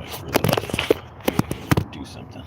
might really do something.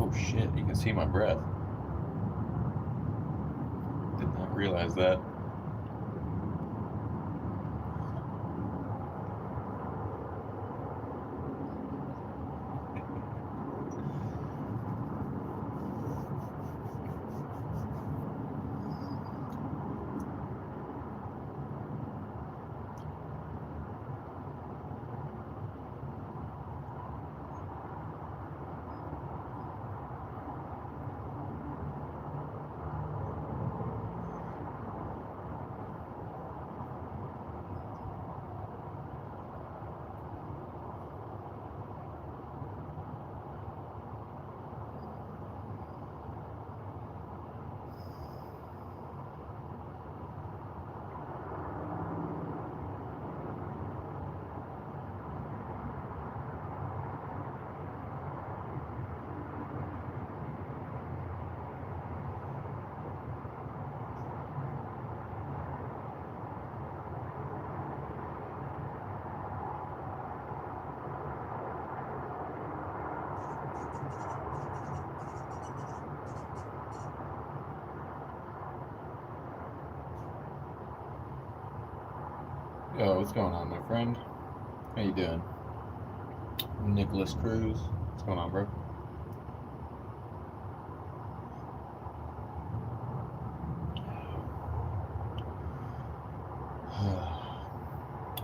Oh shit, you can see my breath. Did not realize that. Yo, what's going on, my friend? How you doing? Nicholas Cruz. What's going on, bro?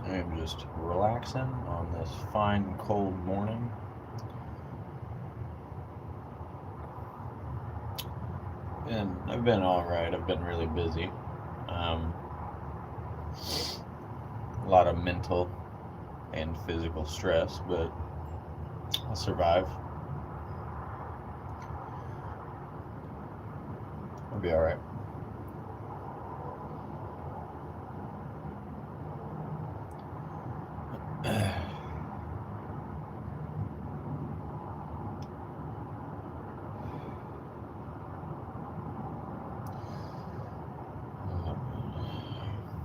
I am just relaxing on this fine, cold morning. And I've been alright. I've been really busy. A lot of mental and physical stress, but I'll survive. I'll be alright.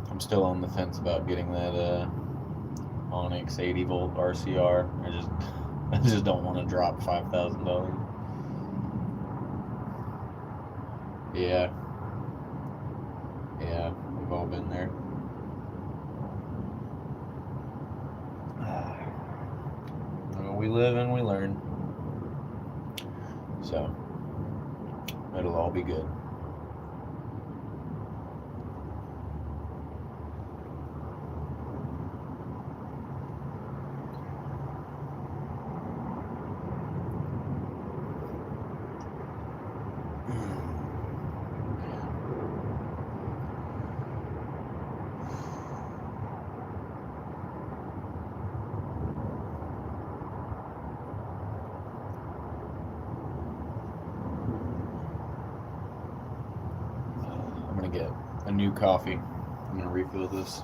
I'm still on the fence about getting that Onyx 80 volt RCR. I just don't want to drop $5,000. Yeah, we've all been there. Well, we live and we learn. So, it'll all be good. I'm gonna get a new coffee. I'm gonna refill this.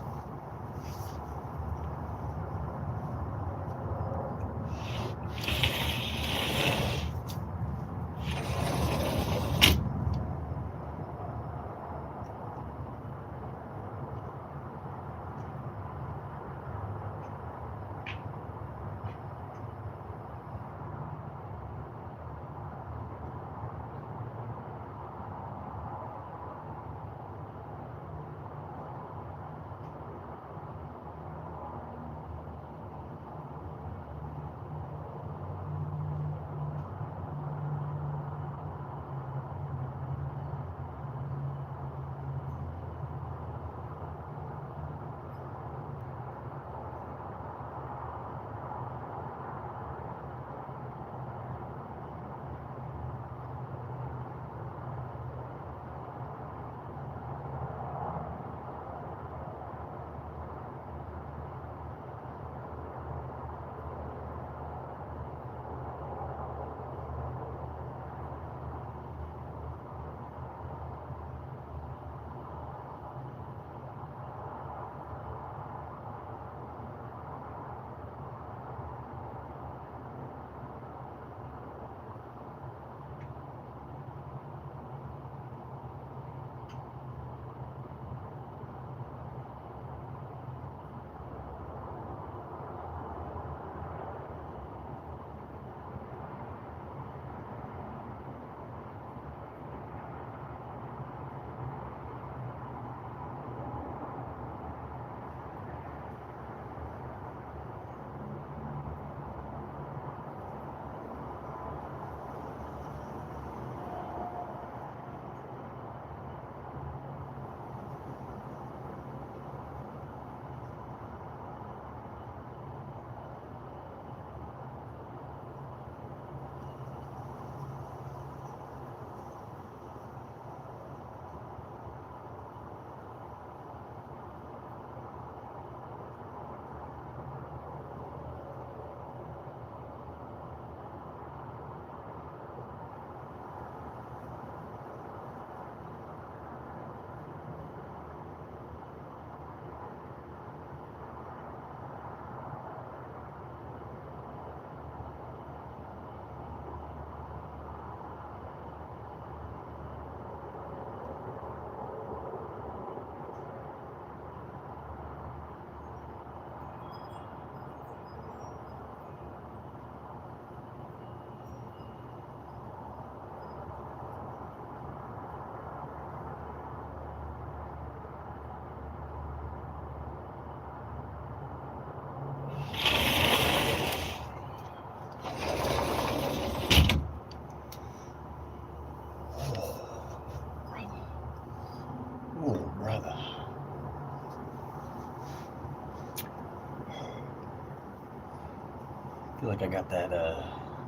I feel like I got that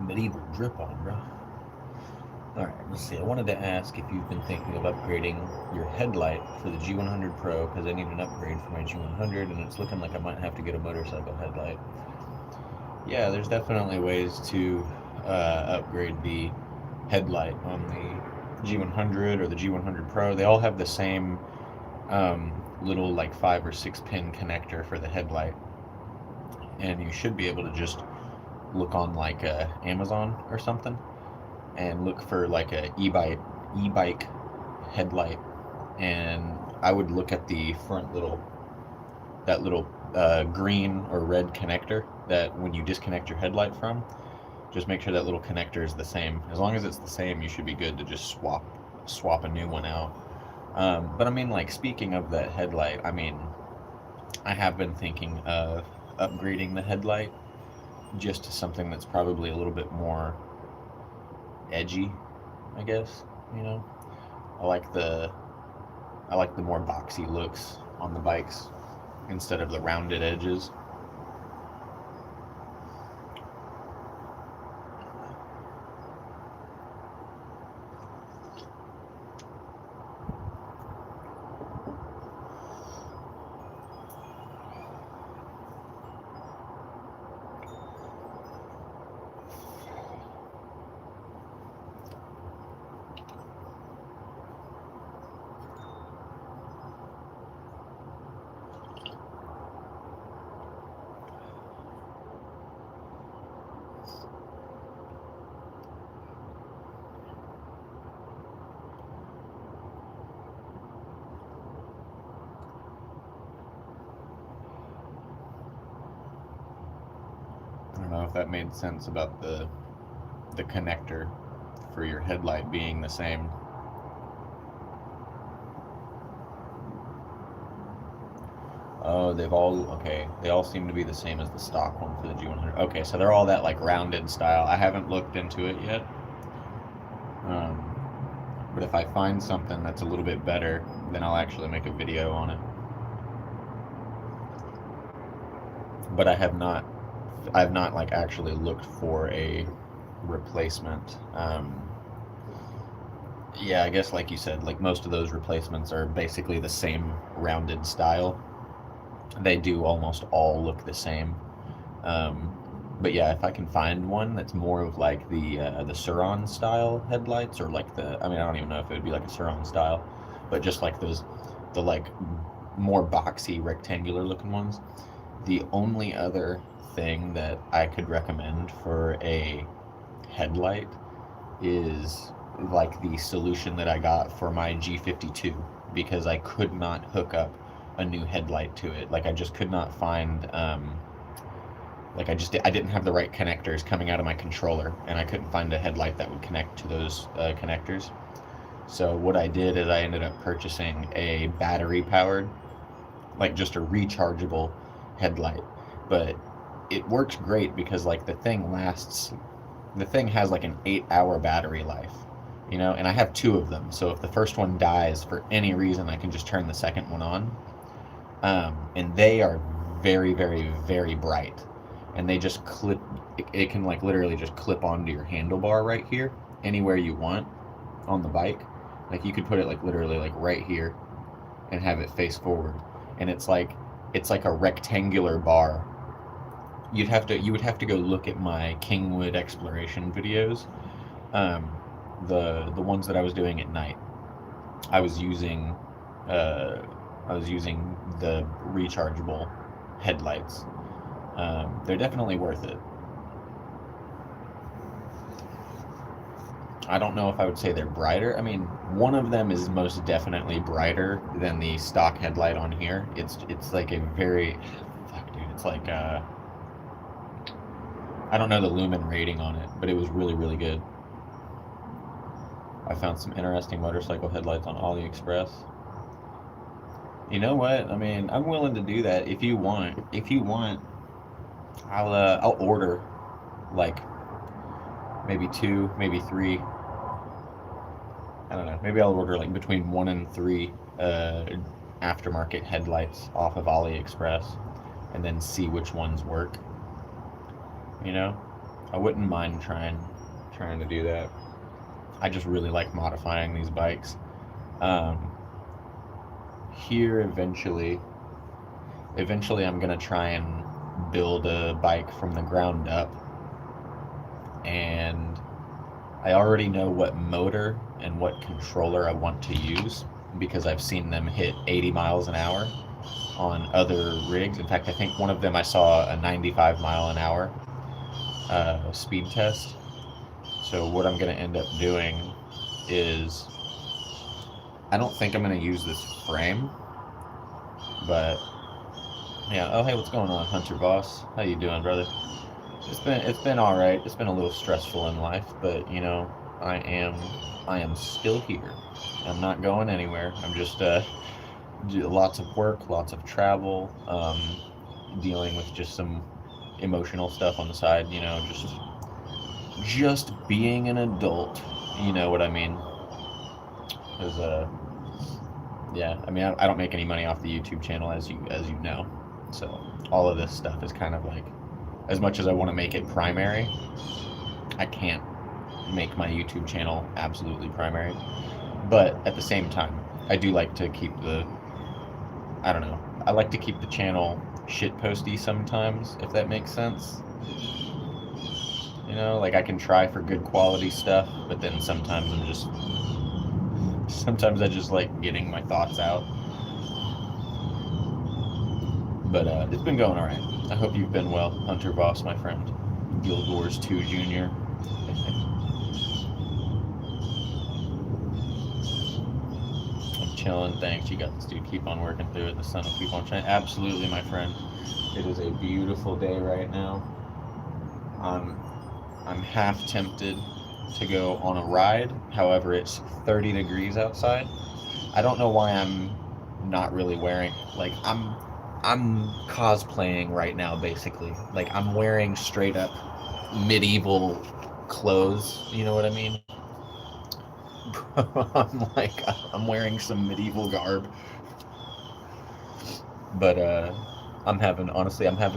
medieval drip on, bro. Alright, let's see. I wanted to ask if you've been thinking of upgrading your headlight for the G100 Pro, because I need an upgrade for my G100, and it's looking like I might have to get a motorcycle headlight. Yeah, there's definitely ways to upgrade the headlight on the G100 or the G100 Pro. They all have the same little like 5 or 6 pin connector for the headlight, and you should be able to just look on like Amazon or something and look for like a e-bike headlight, and I would look at the front little green or red connector that when you disconnect your headlight from, just make sure that little connector is the same. As long as it's the same, you should be good to just swap a new one out. But I mean, like, speaking of that headlight, I mean, I have been thinking of upgrading the headlight just to something that's probably a little bit more edgy, I guess. You know, I like the more boxy looks on the bikes instead of the rounded edges. I don't know if that made sense about the connector for your headlight being the same. Oh, they all seem to be the same as the stock one for the G100. Okay, so they're all that like rounded style. I haven't looked into it yet. But if I find something that's a little bit better, then I'll actually make a video on it. But I have not like actually looked for a replacement. Yeah, I guess like you said, like most of those replacements are basically the same rounded style. They do almost all look the same. But yeah, if I can find one that's more of like the Sur-Ron style headlights, or like I don't even know if it would be like a Sur-Ron style, but just like the like more boxy rectangular looking ones. The only other thing that I could recommend for a headlight is like the solution that I got for my G52, because I could not hook up a new headlight to it. Like I just could not find I didn't have the right connectors coming out of my controller, and I couldn't find a headlight that would connect to those connectors. So what I did is I ended up purchasing a battery powered, like just a rechargeable headlight. But it works great because like the thing has like an 8-hour battery life, you know, and I have 2 of them. So if the first one dies for any reason, I can just turn the second one on. And they are very, very, very bright, and they just clip. It can like literally just clip onto your handlebar right here, anywhere you want on the bike. Like you could put it like literally like right here, and have it face forward, and it's like a rectangular bar. You would have to go look at my Kingwood exploration videos, the ones that I was doing at night. I was using the rechargeable headlights. They're definitely worth it. I don't know if I would say they're brighter. I mean, one of them is most definitely brighter than the stock headlight on here. It's like a very, fuck dude, it's like I don't know the lumen rating on it, but it was really, really good. I found some interesting motorcycle headlights on AliExpress. You know what? I mean, I'm willing to do that if you want. I'll order like maybe 2, maybe 3. I don't know. Maybe I'll order like between 1 and 3 aftermarket headlights off of AliExpress, and then see which ones work. you know? I wouldn't mind trying to do that. I just really like modifying these bikes. Um, Here eventually I'm gonna try and build a bike from the ground up, and I already know what motor and what controller I want to use because I've seen them hit 80 miles an hour on other rigs. In fact, I think one of them I saw a 95 mile an hour speed test. So what I'm going to end up doing is, I don't think I'm going to use this frame, but yeah. Oh, hey, what's going on, Hunter Boss? How you doing, brother? It's been all right. It's been a little stressful in life, but you know, I am still here. I'm not going anywhere. I'm just lots of work, lots of travel, dealing with just some emotional stuff on the side. You know, just being an adult. You know what I mean? Because yeah, I mean, I don't make any money off the YouTube channel, as you know. So all of this stuff is kind of like, as much as I want to make it primary, I can't make my YouTube channel absolutely primary. But at the same time, I do like to keep I don't know, I like to keep the channel shit posty sometimes, if that makes sense. You know, like I can try for good quality stuff, but then sometimes I just like getting my thoughts out. But it's been going all right. I hope you've been well, Hunter Boss, my friend. Guild Wars 2 Junior. I'm chilling. Thanks. You got this, dude. Keep on working through it. The sun will keep on shining. Absolutely, my friend. It is a beautiful day right now. I'm half tempted to go on a ride. However, it's 30 degrees outside. I don't know why I'm not really wearing, like, I'm cosplaying right now, basically. Like, I'm wearing straight up medieval clothes, you know what I mean? I'm wearing some medieval garb. But I'm having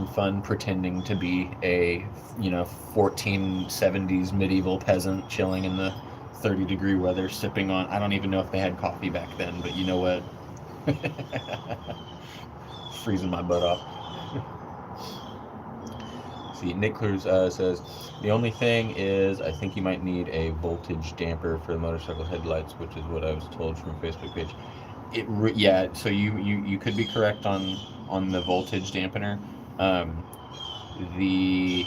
fun pretending to be a 1470s medieval peasant chilling in the 30-degree weather, sipping on, I don't even know if they had coffee back then, but you know what? Freezing my butt off. See, Nick Clears says, the only thing is, I think you might need a voltage damper for the motorcycle headlights, which is what I was told from a Facebook page. Yeah, so you could be correct on the voltage dampener. The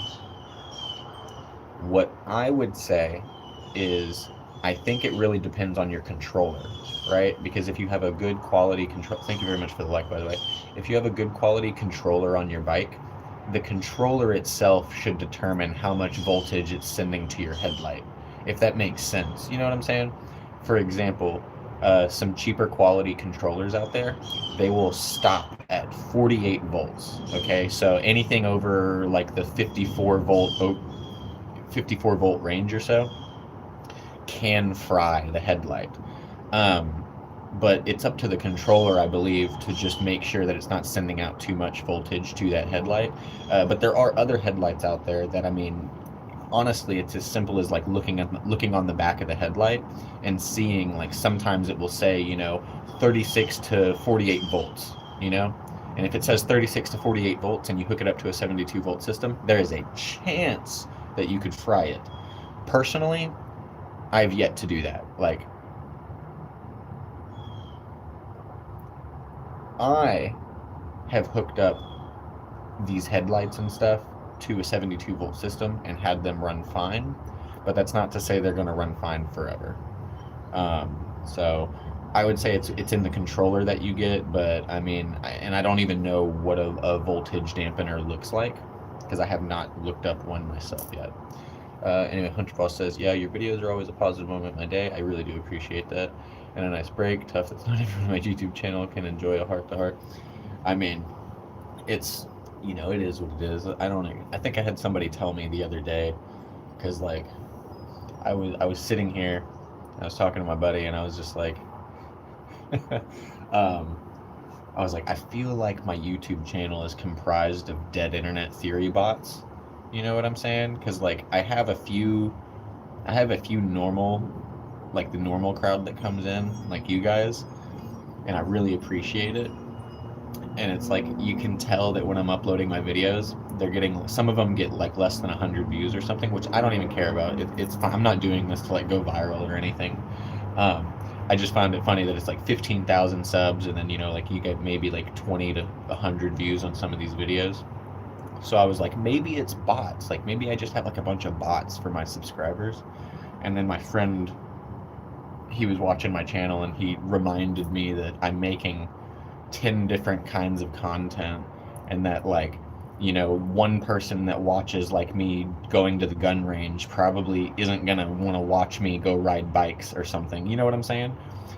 What I would say is, I think it really depends on your controller, right? Because if you have a good quality control, thank you very much for the like, by the way. If you have a good quality controller on your bike, the controller itself should determine how much voltage it's sending to your headlight, if that makes sense. You know what I'm saying? For example, some cheaper quality controllers out there, they will stop at 48 volts. Okay, so anything over like the 54 volt range or so can fry the headlight. But it's up to the controller, I believe, to just make sure that it's not sending out too much voltage to that headlight. But there are other headlights out there that, I mean, honestly, it's as simple as like looking on the back of the headlight and seeing, like, sometimes it will say 36 to 48 volts, and if it says 36 to 48 volts and you hook it up to a 72 volt system, there is a chance that you could fry it. Personally, I've yet to do that. Like, I have hooked up these headlights and stuff to a 72 volt system and had them run fine, but that's not to say they're going to run fine forever. So I would say it's in the controller that you get, but I mean, I don't even know what a voltage dampener looks like because I have not looked up one myself yet. Anyway, Hunter Boss says, yeah, your videos are always a positive moment in my day. I really do appreciate that. And a nice break. Tough that's not even my YouTube channel can enjoy a heart-to-heart. I mean, it's, it is what it is. I think I had somebody tell me the other day, because, like, I was sitting here, I was talking to my buddy, and I was just like, I was like, I feel like my YouTube channel is comprised of dead internet theory bots. You know what I'm saying? Because like I have a few normal, like the normal crowd that comes in, like you guys, and I really appreciate it. And it's like you can tell that when I'm uploading my videos, they're getting, some of them get like less than 100 views or something, which I don't even care about. It's fine. I'm not doing this to like go viral or anything. Um, I just found it funny that it's like 15,000 subs, and then like you get maybe like 20 to 100 views on some of these videos. So I was like, maybe it's bots. Like maybe I just have like a bunch of bots for my subscribers. And then my friend, he was watching my channel and he reminded me that I'm making 10 different kinds of content, and that like one person that watches like me going to the gun range probably isn't gonna want to watch me go ride bikes or something. You know what I'm saying?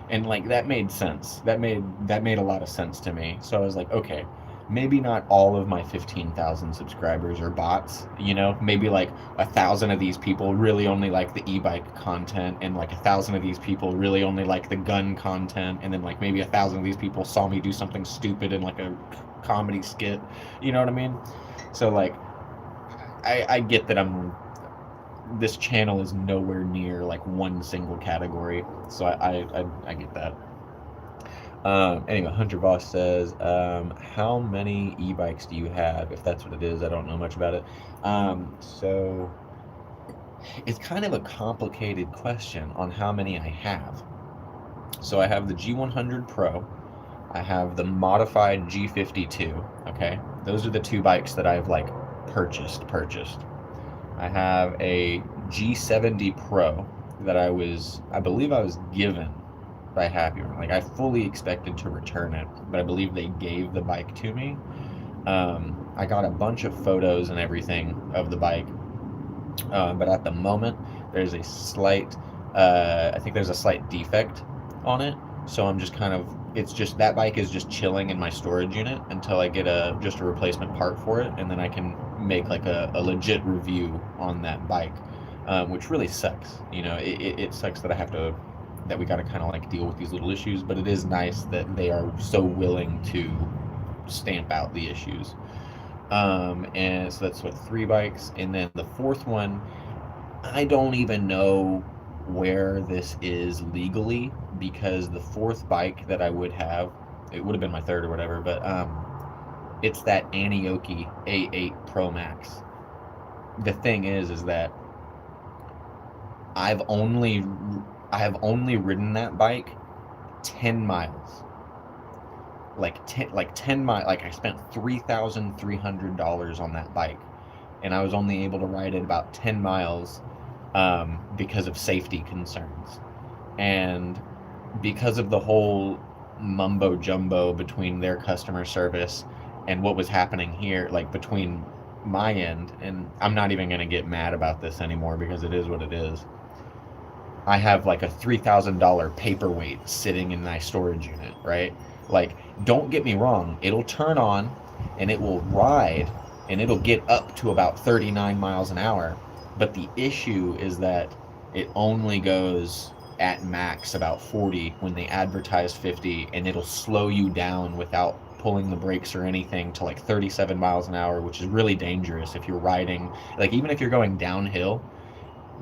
And like that made sense. That made a lot of sense to me. So I was like, okay, maybe not all of my 15,000 subscribers are bots. Maybe like 1,000 of these people really only like the e-bike content, and like 1,000 of these people really only like the gun content, and then like maybe 1,000 of these people saw me do something stupid in like a comedy skit. You know what I mean? So like I get that this channel is nowhere near like one single category. So I get that. Anyway, Hunter Voss says, how many e-bikes do you have? If that's what it is, I don't know much about it. So it's kind of a complicated question on how many I have. So I have the G100 Pro. I have the modified G52. Okay, those are the two bikes that I've like purchased. I have a G70 Pro that I believe I was given by Happy Run. Like I fully expected to return it, but I believe they gave the bike to me. I got a bunch of photos and everything of the bike, but at the moment there's a slight, I think there's a slight defect on it. So I'm just it's just that bike is just chilling in my storage unit until I get just a replacement part for it, and then I can make like a legit review on that bike, which really sucks. It sucks that we got to kind of like deal with these little issues, but it is nice that they are so willing to stamp out the issues. And so that's what, 3 bikes, and then the fourth one, I don't even know where this is legally, because the fourth bike that I would have, it would have been my third or whatever, but it's that Anioki A8 Pro Max. The thing is that I have only ridden that bike 10 miles. Like 10 miles. Like I spent $3,300 on that bike, and I was only able to ride it about 10 miles because of safety concerns. And because of the whole mumbo jumbo between their customer service and what was happening here, like between my end, and I'm not even going to get mad about this anymore because it is what it is. I have like a $3,000 paperweight sitting in my storage unit, right? Like, don't get me wrong, it'll turn on and it will ride and it'll get up to about 39 miles an hour. But the issue is that it only goes at max about 40 when they advertise 50, and it'll slow you down without pulling the brakes or anything to like 37 miles an hour, which is really dangerous if you're riding. Like, even if you're going downhill,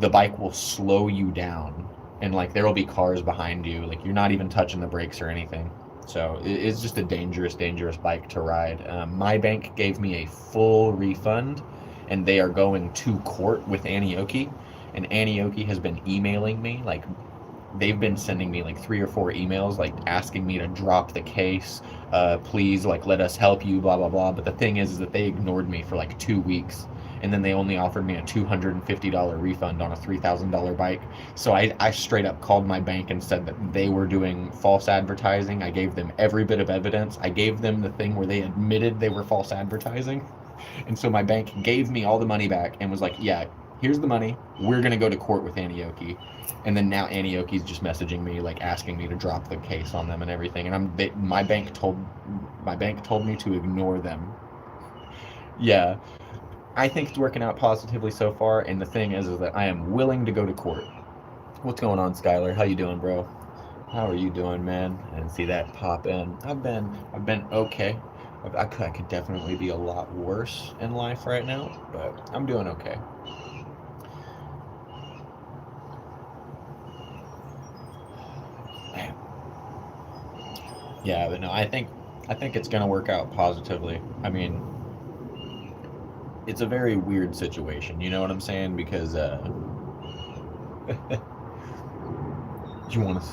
the bike will slow you down, and like there will be cars behind you, like you're not even touching the brakes or anything. So it's just a dangerous bike to ride. My bank gave me a full refund, and they are going to court with Anioki, and Anioki has been emailing me. Like, they've been sending me like 3 or 4 emails like asking me to drop the case, please, like, let us help you, blah blah blah. But the thing is that they ignored me for like 2 weeks, and then they only offered me a $250 refund on a $3,000 bike. So I straight up called my bank and said that they were doing false advertising. I gave them every bit of evidence. I gave them the thing where they admitted they were false advertising. And so my bank gave me all the money back and was like, yeah, here's the money. We're going to go to court with Anioki. And then now Anioki's just messaging me, like asking me to drop the case on them and everything. And my bank told me to ignore them. Yeah. I think it's working out positively so far, and the thing is that I am willing to go to court. What's going on, Skylar? How you doing, bro? How are you doing, man? I didn't see that pop in. I've been okay. I could definitely be a lot worse in life right now, but I'm doing okay. Man. Yeah, but no, I think it's gonna work out positively. I mean, it's a very weird situation. You know what I'm saying? Because you want to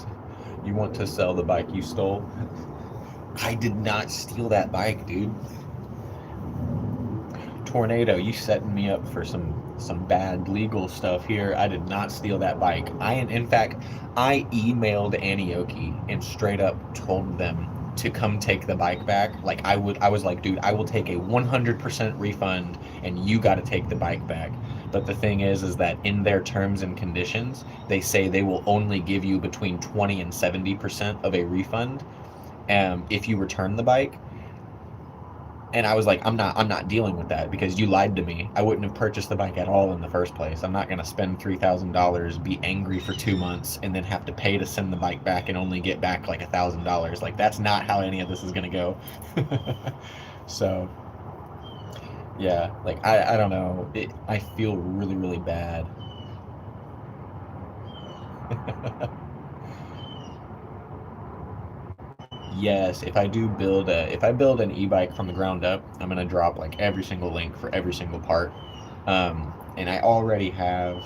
you want to sell the bike you stole. I did not steal that bike, dude. Tornado, you setting me up for some bad legal stuff here. I did not steal that bike. In fact, I emailed Anioki and straight up told them to come take the bike back. Like I was like, dude, I will take a 100% refund and you got to take the bike back. But the thing is that in their terms and conditions, they say they will only give you between 20 and 70% of a refund if you return the bike. And I was like, I'm not dealing with that because you lied to me. I wouldn't have purchased the bike at all in the first place. I'm not gonna spend $3,000, be angry for 2 months, and then have to pay to send the bike back and only get back like $1,000. Like that's not how any of this is gonna go. So yeah, like I don't know. I feel really really bad. Yes, if I build an e-bike from the ground up, I'm gonna drop like every single link for every single part. And I already have.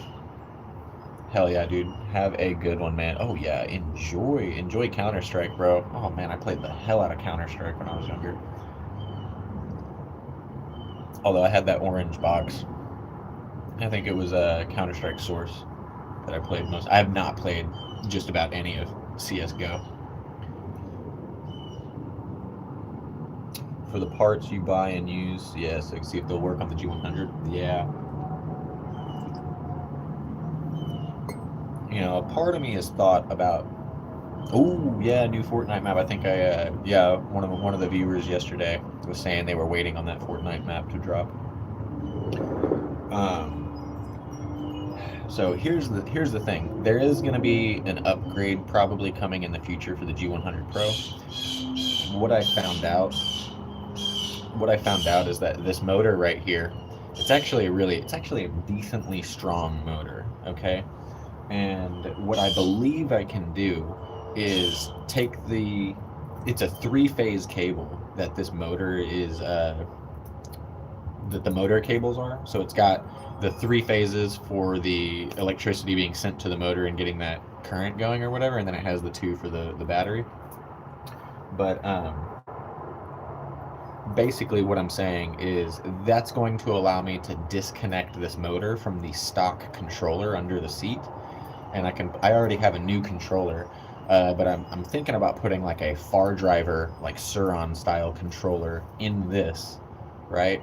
Hell yeah, dude, have a good one, man. Oh yeah, enjoy Counter Strike, bro. Oh man, I played the hell out of Counter Strike when I was younger. Although I had that orange box. I think it was a Counter Strike Source that I played most. I have not played just about any of CS:GO. For the parts you buy and use, yes, I can see if they'll work on the G100. Yeah. You know, a part of me has thought about, oh yeah, new Fortnite map. I think yeah, one of the viewers yesterday was saying they were waiting on that Fortnite map to drop. So here's the thing. There is going to be an upgrade probably coming in the future for the G100 Pro. What I found out is that this motor right here, it's actually a decently strong motor, okay? And what I believe I can do is take it's a 3-phase cable that this motor is that the motor cables are. So it's got the 3 phases for the electricity being sent to the motor and getting that current going or whatever, and then it has the 2 for the battery. But basically what I'm saying is that's going to allow me to disconnect this motor from the stock controller under the seat, and I already have a new controller, but I'm thinking about putting like a Far Driver, like Suron style controller in this, right?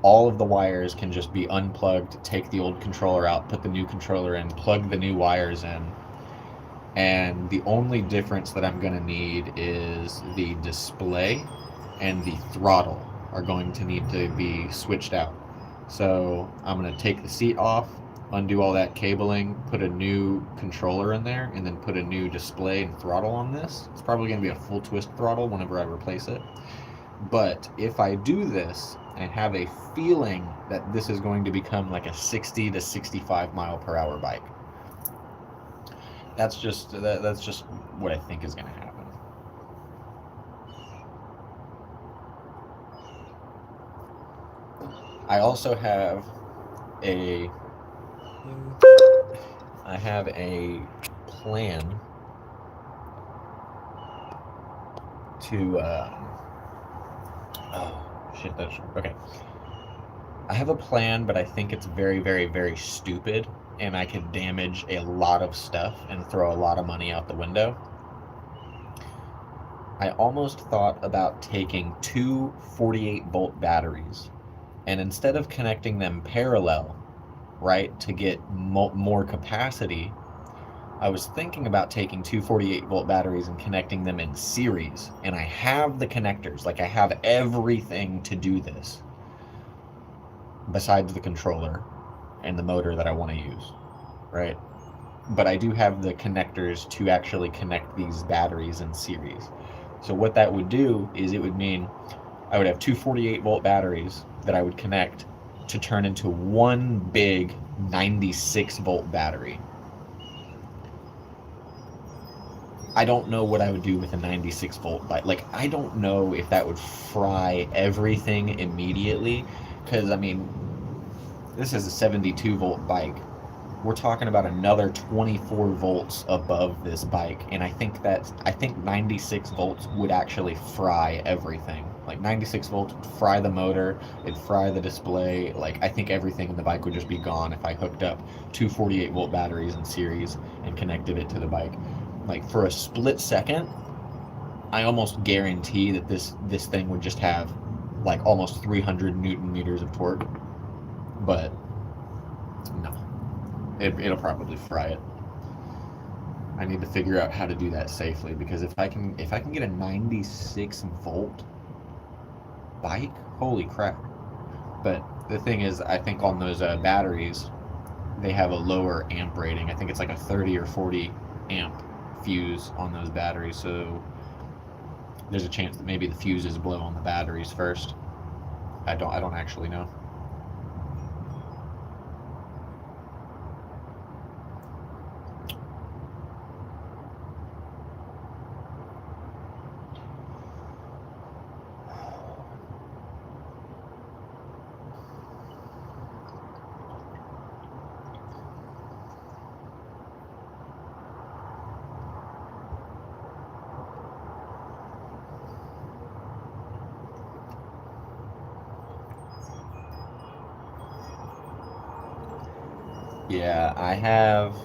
All of the wires can just be unplugged, take the old controller out, put the new controller in, plug the new wires in, and the only difference that I'm going to need is the display and the throttle are going to need to be switched out. So I'm going to take the seat off, undo all that cabling, put a new controller in there, and then put a new display and throttle on this. It's probably going to be a full twist throttle whenever I replace it. But if I do this, I have a feeling that this is going to become like a 60 to 65 mile per hour bike. That's just what I think is going to happen. I also have a plan to oh shit, that's okay. I have a plan, but I think it's very, very, very stupid, and I could damage a lot of stuff and throw a lot of money out the window. I almost thought about taking 2 48-volt batteries, and instead of connecting them parallel, right, to get more capacity, I was thinking about taking 2 48-volt batteries and connecting them in series. And I have the connectors, like I have everything to do this, besides the controller and the motor that I want to use, right? But I do have the connectors to actually connect these batteries in series. So what that would do is it would mean I would have two 48-volt batteries that I would connect to turn into one big 96-volt battery. I don't know what I would do with a 96-volt bike. Like, I don't know if that would fry everything immediately, because, I mean, this is a 72-volt bike. We're talking about another 24 volts above this bike, and I think 96 volts would actually fry everything. Like, 96 volts would fry the motor, it'd fry the display. Like, I think everything in the bike would just be gone if I hooked up two 48-volt batteries in series and connected it to the bike. Like, for a split second, I almost guarantee that this thing would just have like almost 300 newton meters of torque. But no, it'll probably fry it. I need to figure out how to do that safely, because if I can get a 96 volt bike, holy crap. But the thing is, I think on those batteries, they have a lower amp rating. I think it's like a 30 or 40 amp fuse on those batteries, so there's a chance that maybe the fuses blow on the batteries first. I don't actually know. Yeah, I have.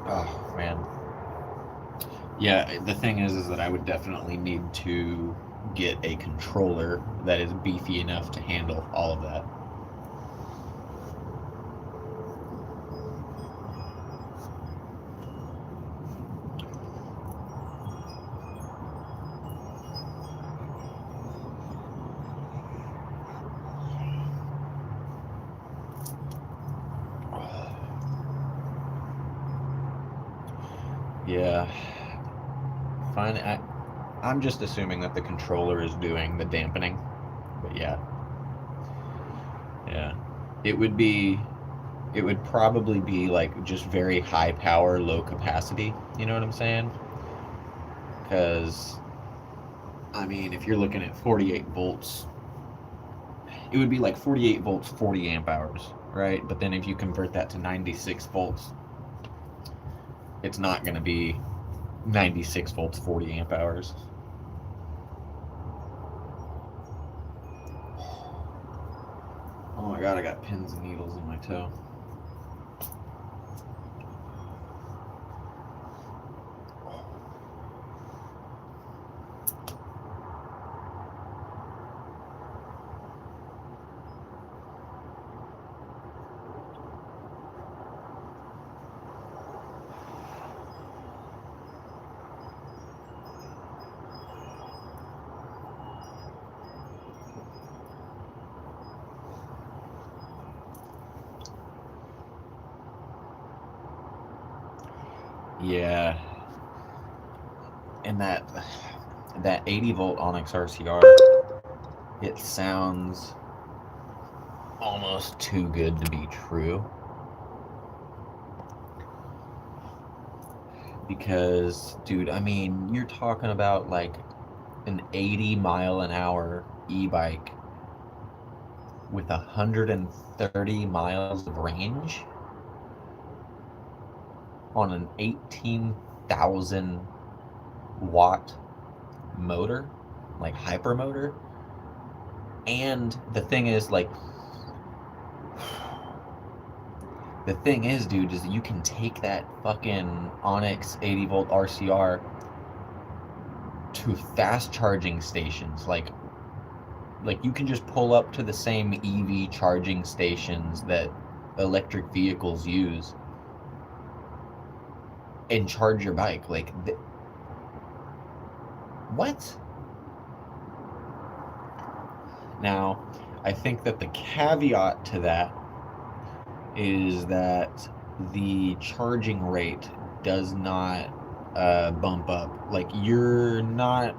Oh man. Yeah, the thing is that I would definitely need to get a controller that is beefy enough to handle all of that. Yeah. Fine. I'm just assuming that the controller is doing the dampening. But yeah. Yeah. It would be it would probably be like just very high power, low capacity. You know what I'm saying? Because I mean, if you're looking at 48 volts, it would be like 48 volts, 40 amp hours, right? But then if you convert that to 96 volts, it's not going to be 96 volts, 40 amp hours. Oh my god, I got pins and needles in my toe. Yeah. And that 80 volt Onyx RCR, it sounds almost too good to be true. Because, dude, I mean, you're talking about like an 80 mile an hour e-bike with 130 miles of range on an 18,000 watt motor, like hyper motor. And the thing is, like, the thing is, dude, is you can take that fucking Onyx 80 volt RCR to fast charging stations. Like you can just pull up to the same EV charging stations that electric vehicles use and charge your bike. Like, what? Now, I think that the caveat to that is that the charging rate does not bump up. Like, you're not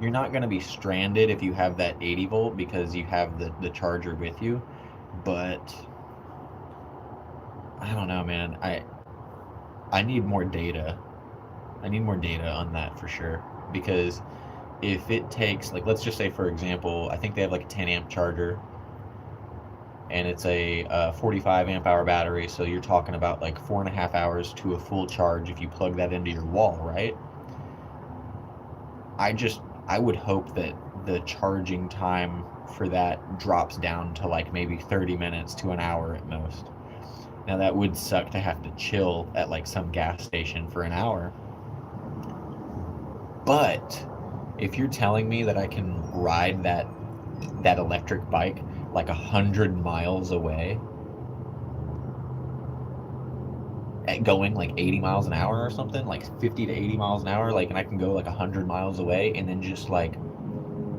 you're not going to be stranded if you have that 80 volt because you have the charger with you. But I don't know, man. I need more data. I need more data on that for sure. Because if it takes, like, let's just say, for example, I think they have like a 10 amp charger and it's a 45 amp hour battery. So you're talking about like 4.5 hours to a full charge if you plug that into your wall, right? I would hope that the charging time for that drops down to like maybe 30 minutes to an hour at most. Now that would suck to have to chill at like some gas station for an hour. But if you're telling me that I can ride that electric bike like 100 miles away, at going like 80 miles an hour or something, like 50 to 80 miles an hour, like, and I can go like 100 miles away and then just like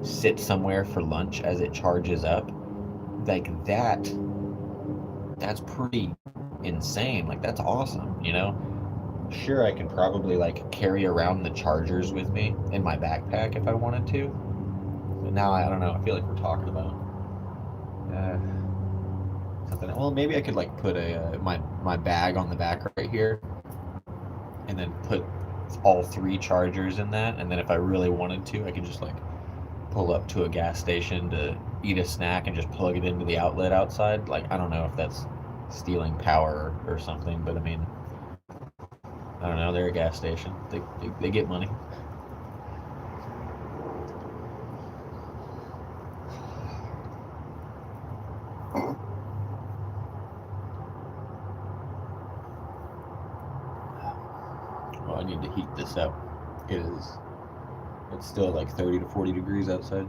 sit somewhere for lunch as it charges up, like that's pretty insane. Like that's awesome, you know? Sure, I can probably like carry around the chargers with me in my backpack if I wanted to. But now I don't know. I feel like we're talking about uh, something. Well, maybe I could like put my bag on the back right here, and then put all three chargers in that. And then if I really wanted to, I could just like pull up to a gas station to eat a snack and just plug it into the outlet outside. Like I don't know if that's stealing power or something, but I mean, I don't know. They're a gas station. They get money. Well, I need to heat this up because it's still like 30 to 40 degrees outside.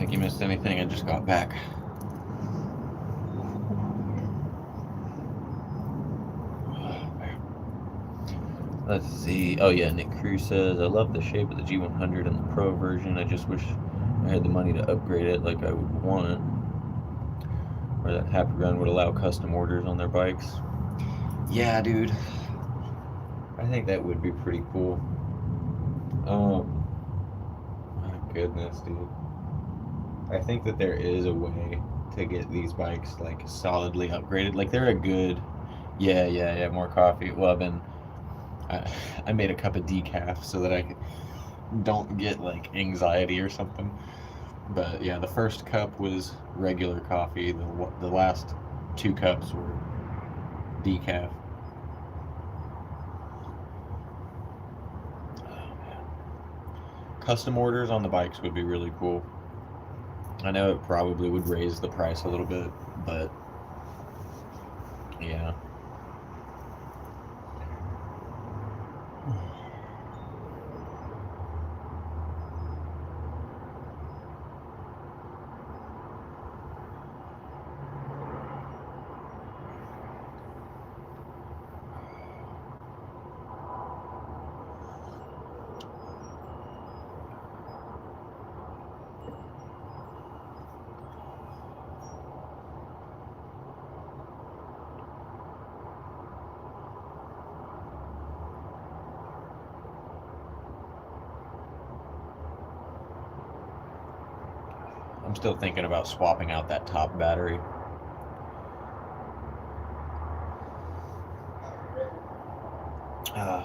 think you missed anything. I just got back. Let's see. Oh yeah, Nick Cruz says, I love the shape of the G100 and the Pro version. I just wish I had the money to upgrade it like I would want. Or that Happy Run would allow custom orders on their bikes. Yeah, dude. I think that would be pretty cool. My goodness, dude. I think that there is a way to get these bikes like solidly upgraded. Like they're a good, yeah, more coffee. Well, I made a cup of decaf so that I don't get like anxiety or something. But yeah, the first cup was regular coffee. The last 2 cups were decaf. Oh man, custom orders on the bikes would be really cool. I know it probably would raise the price a little bit, but yeah. I'm still thinking about swapping out that top battery.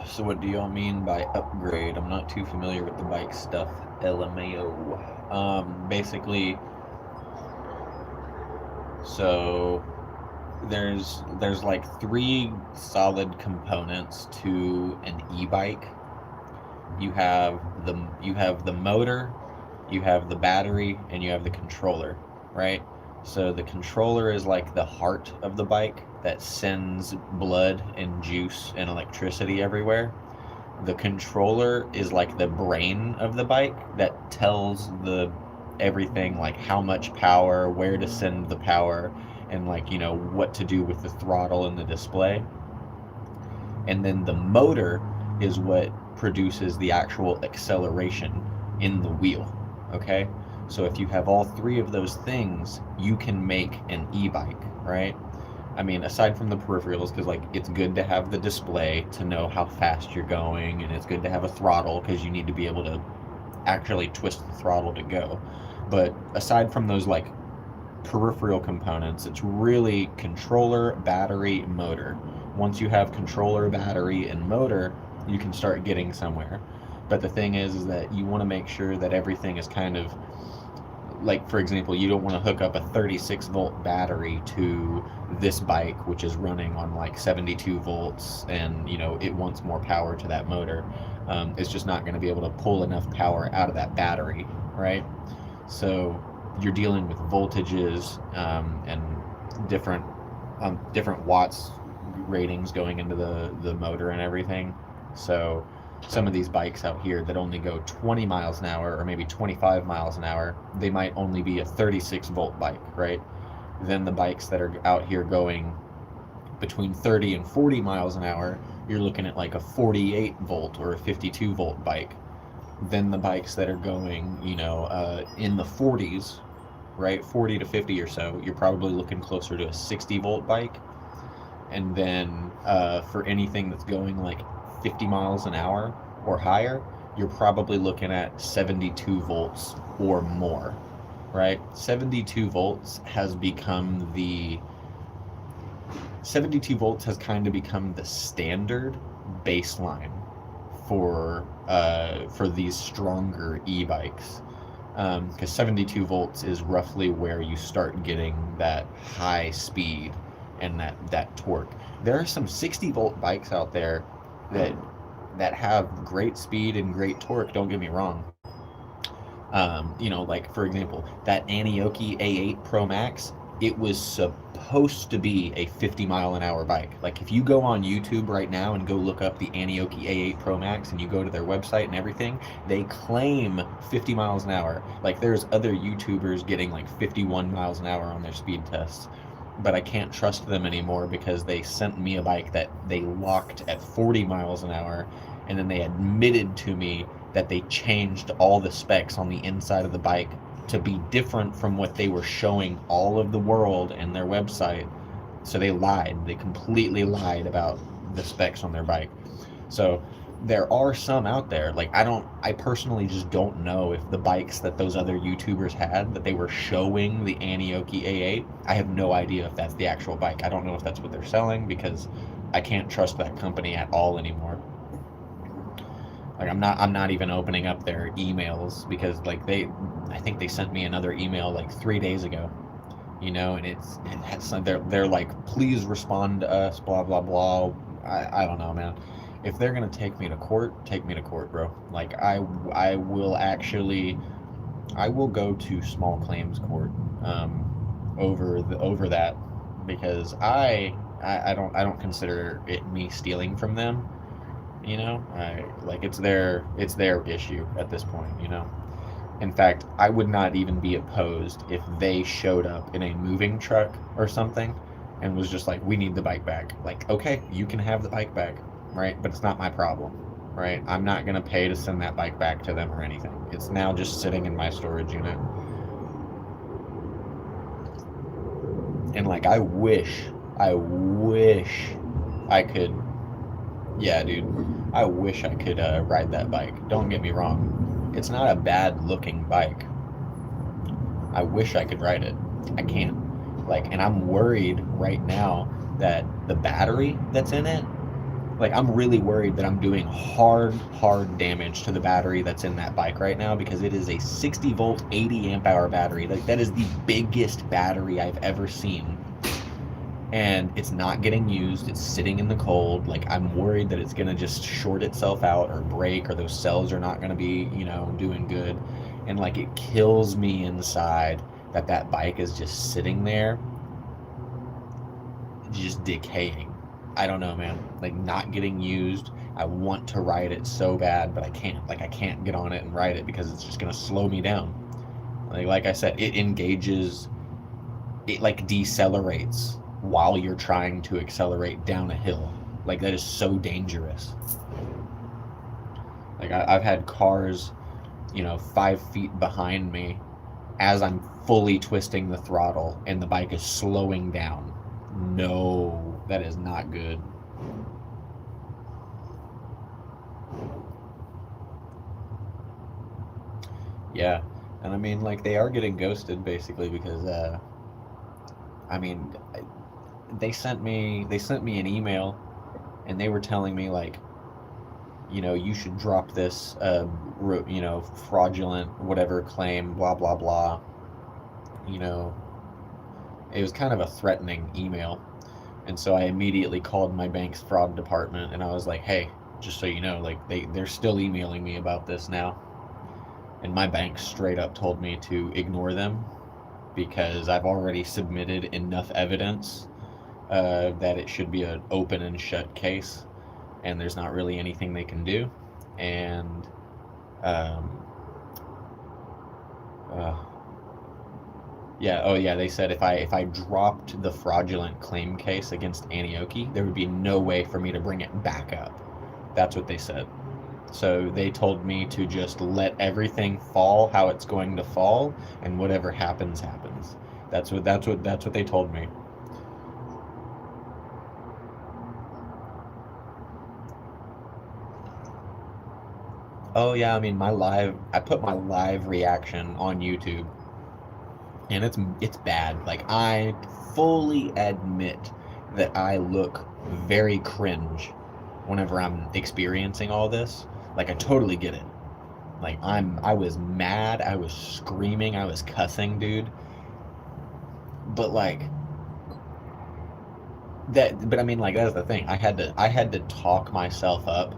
So what do y'all mean by upgrade? I'm not too familiar with the bike stuff. LMAO. Basically, so there's like 3 solid components to an e-bike. You have the motor, you have the battery, and you have the controller, right? So the controller is like the heart of the bike that sends blood and juice and electricity everywhere. The controller is like the brain of the bike that tells the everything, like how much power, where to send the power, and like, you know, what to do with the throttle and the display. And then the motor is what produces the actual acceleration in the wheel. Okay? So if you have all 3 of those things, you can make an e-bike, right? I mean, aside from the peripherals, because like it's good to have the display to know how fast you're going, and it's good to have a throttle because you need to be able to actually twist the throttle to go. But aside from those like peripheral components, it's really controller, battery, motor. Once you have controller, battery, and motor, you can start getting somewhere. But the thing is that you want to make sure that everything is kind of like, for example, you don't want to hook up a 36 volt battery to this bike, which is running on like 72 volts, and you know it wants more power to that motor. It's just not going to be able to pull enough power out of that battery, right? So you're dealing with voltages and different watts ratings going into the motor and everything. So some of these bikes out here that only go 20 miles an hour or maybe 25 miles an hour, they might only be a 36 volt bike, right? Then the bikes that are out here going between 30 and 40 miles an hour, you're looking at like a 48 volt or a 52 volt bike. Then the bikes that are going, you know, in the 40s, right, 40 to 50 or so, you're probably looking closer to a 60 volt bike. And then for anything that's going like 50 miles an hour or higher, you're probably looking at 72 volts or more, right? 72 volts has become the 72 volts has kind of become the standard baseline for these stronger e-bikes, because 72 volts is roughly where you start getting that high speed and that torque. There are some 60 volt bikes out there that have great speed and great torque, don't get me wrong. You know, like for example, that Anioki A8 Pro Max, it was supposed to be a 50-mile-an-hour bike. Like, if you go on YouTube right now and go look up the Anioki A8 Pro Max and you go to their website and everything, they claim 50 miles an hour. Like, there's other YouTubers getting like 51 miles an hour on their speed tests. But I can't trust them anymore because they sent me a bike that they locked at 40 miles an hour, and then they admitted to me that they changed all the specs on the inside of the bike to be different from what they were showing all of the world in their website. So they lied. They completely lied about the specs on their bike. So there are some out there. Like, I personally just don't know if the bikes that those other YouTubers had that they were showing the Anioki A8, I have no idea if that's the actual bike. I don't know if that's what they're selling because I can't trust that company at all anymore. Like, I'm not even opening up their emails because like I think they sent me another email like 3 days ago, and it has they're like, please respond to us, blah blah blah. I don't know, man. If they're gonna take me to court, take me to court, bro. Like, I will go to small claims court over that, because I don't consider it me stealing from them. Like, it's their issue at this point. In fact, I would not even be opposed if they showed up in a moving truck or something and was just like, we need the bike back. Like, okay, you can have the bike back, right? But it's not my problem, right? I'm not going to pay to send that bike back to them or anything. It's now just sitting in my storage unit. And like, I wish I could, yeah, dude, I wish I could ride that bike. Don't get me wrong. It's not a bad looking bike. I wish I could ride it. I can't. Like, and I'm worried right now that the battery that's in it, like, I'm really worried that I'm doing hard damage to the battery that's in that bike right now, because it is a 60 volt, 80 amp hour battery. Like, that is the biggest battery I've ever seen. And it's not getting used. It's sitting in the cold. Like, I'm worried that it's going to just short itself out or break, or those cells are not going to be, doing good. And like, it kills me inside that bike is just sitting there, just decaying. I don't know, man. Like, not getting used. I want to ride it so bad, but I can't. Like, I can't get on it and ride it because it's just going to slow me down. Like I said, it engages, it like decelerates while you're trying to accelerate down a hill. Like, that is so dangerous. Like, I've had cars, 5 feet behind me as I'm fully twisting the throttle and the bike is slowing down. No, that is not good. Yeah, and I mean, like, they are getting ghosted basically because, they sent me an email and they were telling me, like, you should drop this, fraudulent whatever claim, blah blah blah. It was kind of a threatening email, and so I immediately called my bank's fraud department and I was like, hey, just so you know, like, they're still emailing me about this now. And my bank straight up told me to ignore them because I've already submitted enough evidence that it should be an open and shut case, and there's not really anything they can do. And they said if I dropped the fraudulent claim case against Anioki, there would be no way for me to bring it back up. That's what they said. So they told me to just let everything fall how it's going to fall, and whatever happens happens. That's what they told me. Oh yeah, I mean, I put my live reaction on YouTube, and it's bad. Like, I fully admit that I look very cringe whenever I'm experiencing all this. Like, I totally get it. Like, I was mad, I was screaming, I was cussing, dude. But like, but I mean, like, that's the thing. I had to talk myself up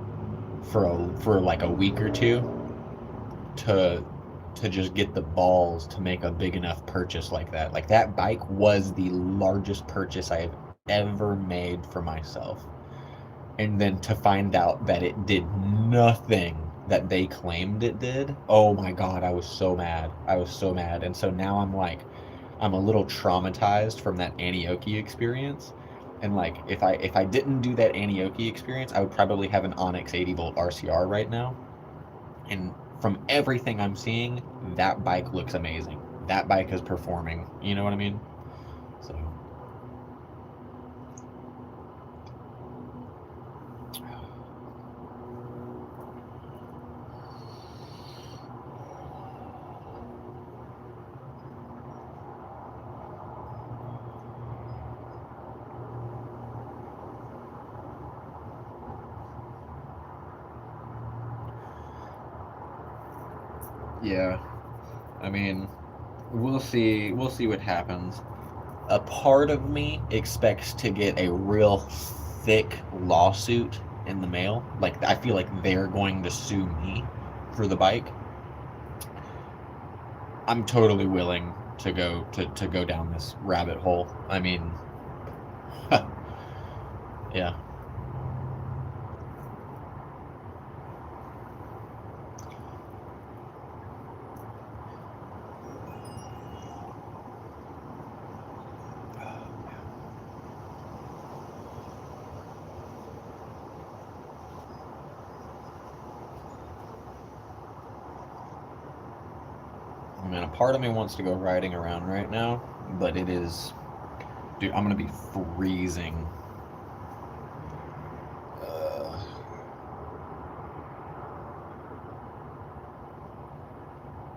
for like a week or two to to just get the balls to make a big enough purchase like that. Like, that bike was the largest purchase I have ever made for myself. And then to find out that it did nothing that they claimed it did, oh my God, I was so mad. I was so mad. And so now I'm like, I'm a little traumatized from that Anioki experience. And like, if I didn't do that Anioki experience, I would probably have an Onyx 80 volt RCR right now. And from everything I'm seeing, that bike looks amazing. That bike is performing. You know what I mean? So. Yeah, I mean, we'll see. We'll see what happens. A part of me expects to get a real thick lawsuit in the mail. Like, I feel like they're going to sue me for the bike. I'm totally willing to go down this rabbit hole. I mean, yeah. I mean, a part of me wants to go riding around right now, but it is, dude, I'm gonna be freezing. Uh,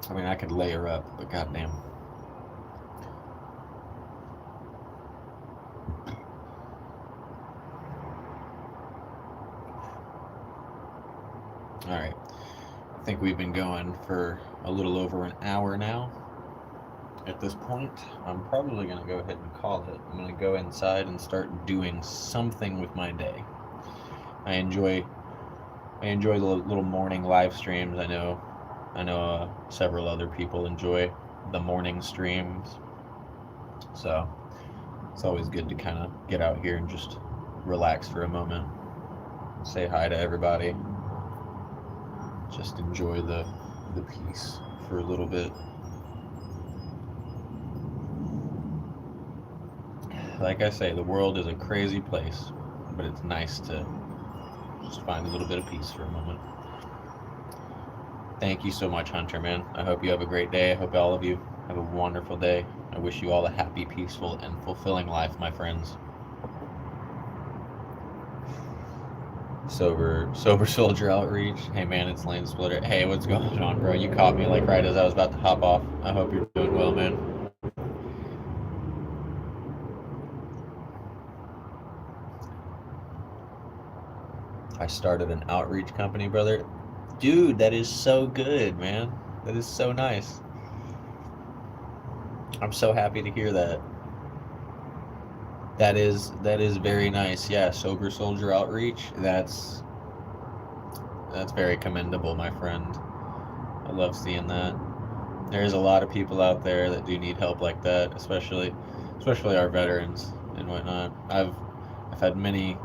I mean, I could layer up, but goddamn. All right. I think we've been going for a little over an hour now. At this point, I'm probably going to go ahead and call it. I'm going to go inside and start doing something with my day. I enjoy the little morning live streams. I know several other people enjoy the morning streams. So it's always good to kind of get out here and just relax for a moment. Say hi to everybody. Just enjoy the peace for a little bit. Like I say, the world is a crazy place, but it's nice to just find a little bit of peace for a moment. Thank you so much, Hunter, man. I hope you have a great day. I hope all of you have a wonderful day. I wish you all a happy, peaceful, and fulfilling life, my friends. Sober Soldier Outreach. Hey man, it's Lane Splitter. Hey, what's going on, bro? You caught me like right as I was about to hop off. I hope you're doing well, man. I started an outreach company, brother. Dude, that is so good, man. That is so nice. I'm so happy to hear that. That is very nice. Yeah, Sober Soldier Outreach. That's very commendable, my friend. I love seeing that. There's a lot of people out there that do need help like that, especially our veterans and whatnot. I've had many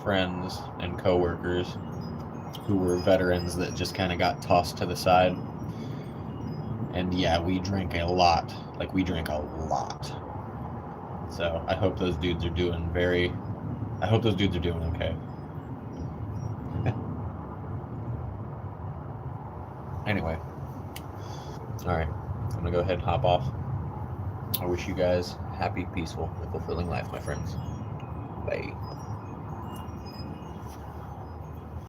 friends and coworkers who were veterans that just kind of got tossed to the side. And yeah, we drink a lot. Like, we drink a lot. So I hope those dudes are doing okay. Anyway. Alright. I'm gonna go ahead and hop off. I wish you guys happy, peaceful, and fulfilling life, my friends. Bye.